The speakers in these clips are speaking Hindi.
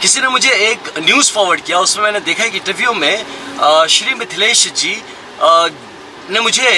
किसी ने मुझे एक न्यूज़ फॉरवर्ड किया, उसमें मैंने देखा एक इंटरव्यू में श्री मिथिलेश जी ने मुझे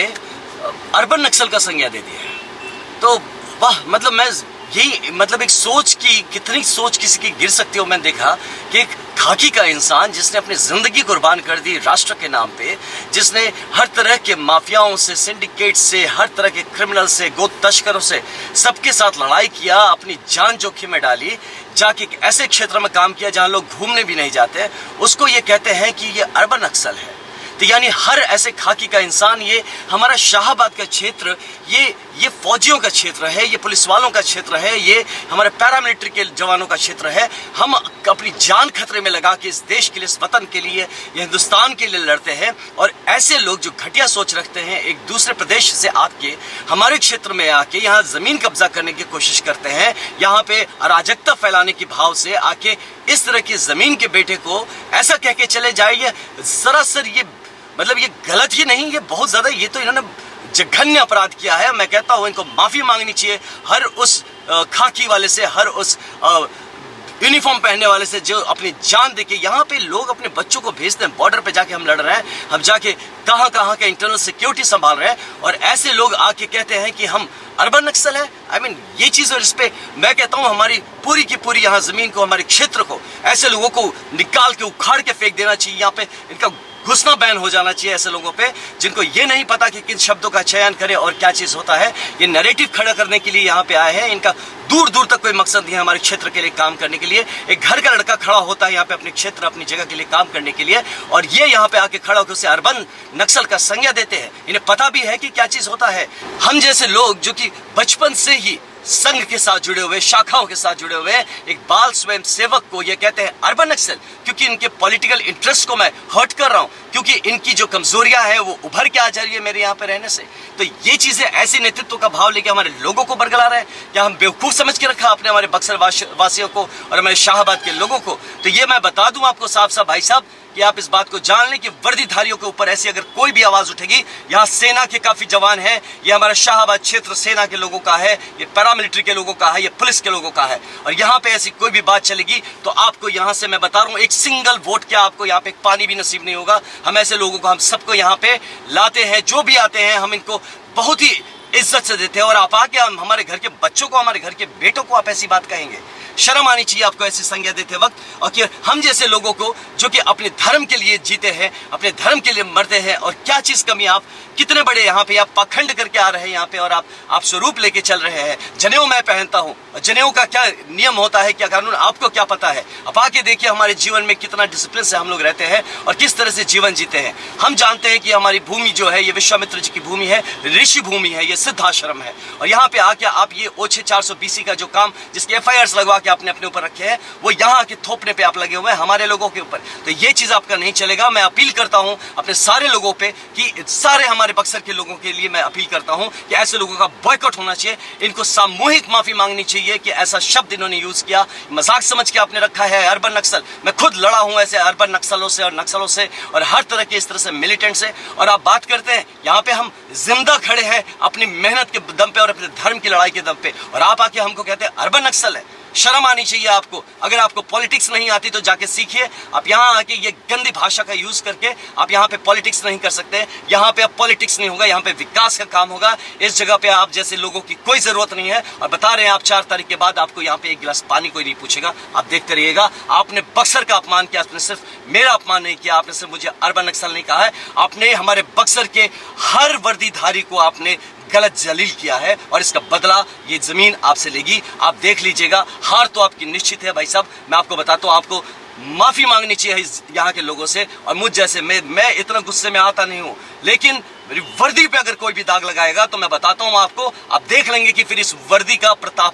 अर्बन नक्सल का संज्ञा दे दिया है। तो वाह, मतलब मैं यही एक सोच की कितनी सोच किसी की गिर सकती हो। मैंने देखा कि एक खाकी का इंसान जिसने अपनी जिंदगी कुर्बान कर दी राष्ट्र के नाम पे, जिसने हर तरह के माफियाओं से, सिंडिकेट से, हर तरह के क्रिमिनल से, गो तस्करों से सबके साथ लड़ाई किया, अपनी जान जोखिम में डाली, जाके एक ऐसे क्षेत्र में काम किया जहां लोग घूमने भी नहीं जाते, उसको ये कहते हैं कि ये अर्बन नक्सल है। तो यानी हर ऐसे खाकी का इंसान, ये हमारा शाहबाद का क्षेत्र, ये फौजियों का क्षेत्र है, ये पुलिस वालों का क्षेत्र है, ये हमारे पैरामिलिट्री के जवानों का क्षेत्र है। हम अपनी जान खतरे में लगा के इस देश के लिए, इस वतन के लिए, ये हिंदुस्तान के लिए लड़ते हैं। और ऐसे लोग जो घटिया सोच रखते हैं, एक दूसरे प्रदेश से आके हमारे क्षेत्र में आके यहाँ जमीन कब्जा करने की कोशिश करते हैं, यहाँ पे अराजकता फैलाने की भाव से आके इस तरह की जमीन के बेटे को ऐसा कह के चले जाइए, सरासर ये गलत ही नहीं, ये बहुत ज्यादा, ये तो इन्होंने जघन्य अपराध किया है। मैं कहता हूं इनको माफी मांगनी चाहिए हर उस खाकी वाले से, हर उस यूनिफॉर्म पहनने वाले से जो अपनी जान देके यहाँ पे लोग अपने बच्चों को भेजते हैं। बॉर्डर पे जाके हम लड़ रहे हैं, हम जाके कहाँ के इंटरनल सिक्योरिटी संभाल रहे हैं, और ऐसे लोग आके कहते हैं कि हम अर्बन नक्सल है। आई मीन ये चीज, और इस पे मैं कहता हूँ हमारी पूरी की पूरी यहाँ जमीन को, हमारे क्षेत्र को, ऐसे लोगों को निकाल के उखाड़ के फेंक देना चाहिए। यहाँ पे इनका घुसना बैन हो जाना चाहिए ऐसे लोगों पे जिनको ये नहीं पता कि किन शब्दों का चयन करे और क्या चीज होता है। ये नैरेटिव खड़ा करने के लिए यहाँ पे आए हैं, इनका दूर दूर तक कोई मकसद नहीं है हमारे क्षेत्र के लिए काम करने के लिए। एक घर का लड़का खड़ा होता है यहाँ पे अपने क्षेत्र, अपनी जगह के लिए काम करने के लिए, और ये यहाँ पे आके खड़ा होकर उसे अर्बन नक्सल का संज्ञा देते हैं। इन्हें पता भी है कि क्या चीज होता है। हम जैसे लोग जो कि बचपन से ही संघ के साथ जुड़े हुए, शाखाओं के साथ जुड़े हुए एक बाल स्वयं सेवक को ये कहते हैं अर्बन नक्सल, क्योंकि इनके पॉलिटिकल इंटरेस्ट को मैं हर्ट कर रहा हूं, क्योंकि इनकी जो कमजोरियां हैं वो उभर के आ जा रही है मेरे यहाँ पे रहने से। तो ये चीजें ऐसी नेतृत्व का भाव लेके हमारे लोगों को बरगला रहे हैं, क्या हम बेवकूफ समझ के रखा आपने हमारे बक्सर वासियों को और हमारे शाहबाद के लोगों को। तो ये मैं बता दूं आपको साफ साफ भाई साहब कि आप इस बात को जान लें कि वर्दीधारियों के ऊपर ऐसी अगर कोई भी आवाज उठेगी, यहाँ सेना के काफी जवान हैं, ये हमारा शाहबाद क्षेत्र सेना के लोगों का है, ये पैरामिलिट्री के लोगों का है, ये पुलिस के लोगों का है, और यहाँ पे ऐसी कोई भी बात चलेगी तो आपको यहाँ से मैं बता रहा हूँ एक सिंगल वोट क्या आपको यहाँ पे एक पानी भी नसीब नहीं होगा। हम ऐसे लोगों को, हम सबको यहाँ पे लाते हैं, जो भी आते हैं हम इनको बहुत ही इज्जत से देते हैं, और आप आके हम हमारे घर के बच्चों को, हमारे घर के बेटों को आप ऐसी बात कहेंगे। शर्म आनी चाहिए आपको ऐसी संज्ञा देते वक्त। और कि हम जैसे लोगों को जो कि अपने धर्म के लिए जीते हैं, अपने धर्म के लिए मरते हैं, और क्या चीज कमी, आप कितने बड़े यहाँ पे आप पाखंड करके आ रहे हैं यहाँ पे, और आप स्वरूप लेके चल रहे हैं। जनेऊ मैं पहनता हूँ, जनेऊ का क्या नियम होता है, क्या कानून, आपको क्या पता है? आप आके देखिए हमारे जीवन में कितना डिसिप्लिन से हम लोग रहते हैं और किस तरह से जीवन जीते हैं। हम जानते हैं कि हमारी भूमि जो है ये विश्वामित्र जी की भूमि है, ऋषि भूमि है, ये सिद्धाश्रम है, और यहाँ पे आके आप ये ओछे 400 BC का जो काम, जिसके FIRs लगवा के आपने अपने ऊपर रखे हैं, वो यहाँ के थोपने पे आप लगे हुए हैं हमारे लोगों के ऊपर। तो ये चीज आपका नहीं चलेगा। मैं अपील करता हूँ अपने सारे लोगों पे कि सारे हमारे बक्सर के लोगों के लिए मैं अपील करता हूँ कि ऐसे लोगों का बॉयकॉट होना चाहिए, इनको सामूहिक माफी मांगनी चाहिए कि ऐसा शब्द इन्होंने यूज किया, मजाक समझ के आपने रखा है अर्बन नक्सल। मैं खुद लड़ा हूँ ऐसे अर्बन नक्सलों से और नक्सलों से और हर तरह के इस तरह से मिलिटेंट से, और आप बात करते हैं यहाँ पे हम जिंदा खड़े हैं अपनी मेहनत के दम पे और अपने धर्म की लड़ाई के दम पे, और आप आके हमको कहते हैं अर्बन नक्सल है। शर्म आनी चाहिए आपको। अगर आपको पॉलिटिक्स नहीं आती तो जाके सीखिए। आप यहाँ आके ये गंदी भाषा का यूज करके आप यहाँ पे पॉलिटिक्स नहीं कर सकते। यहाँ पे अब पॉलिटिक्स नहीं होगा, यहाँ पे विकास का काम होगा। इस जगह पे आप जैसे लोगों की कोई जरूरत नहीं है, और बता रहे हैं आप 4 तारीख के बाद आपको यहाँ पे एक गिलास पानी कोई नहीं पूछेगा। आप देखते रहिएगा। आपने बक्सर का अपमान किया, आपने सिर्फ मेरा अपमान नहीं किया, आपने सिर्फ मुझे अर्बन नक्सल नहीं कहा है, आपने हमारे बक्सर के हर वर्दीधारी को आपने गलत जलील किया है, और इसका बदला ये जमीन आपसे लेगी। आप देख लीजिएगा। हार तो आपकी निश्चित है भाई साहब। मैं आपको बताता हूँ, आपको माफी मांगनी चाहिए यहाँ के लोगों से। और मुझ जैसे मैं इतना गुस्से में आता नहीं हूँ, लेकिन मेरी वर्दी पे अगर कोई भी दाग लगाएगा तो मैं बताता हूँ आपको, आप देख लेंगे कि फिर इस वर्दी का प्रताप